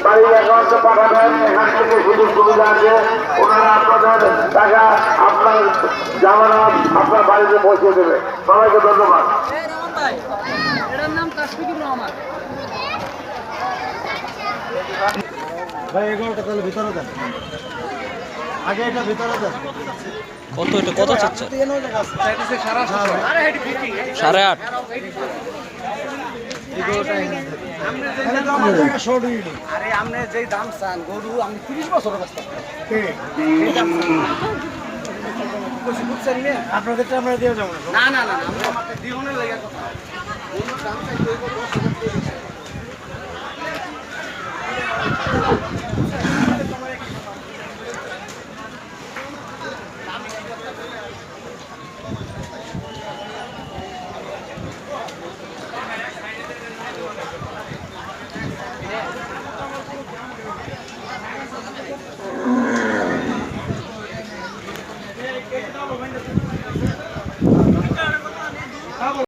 বাড়ির অ্যাকাউন্টে পাঠাবেন। এখান থেকে সুযোগ সুবিধা আছে, ওনারা আপনাদের টাকা আপনার জামানত আপনার বাড়িতে পৌঁছে দেবে। সবাইকে ধন্যবাদ। ভাই এগুলোটা তাহলে ভিতরে দেন, আগে এটা ভিতরে দেন। কত এটা কত চাচ্ছে? 8.5। আরে আপনি যেই দাম চান গরু আমি 30 বছর আপনাদেরটা আমরা দিয়ে যাবো না। না না না আমাদের দিওনের লাগা কথা গরুর দাম চাই 10,000 টাকা।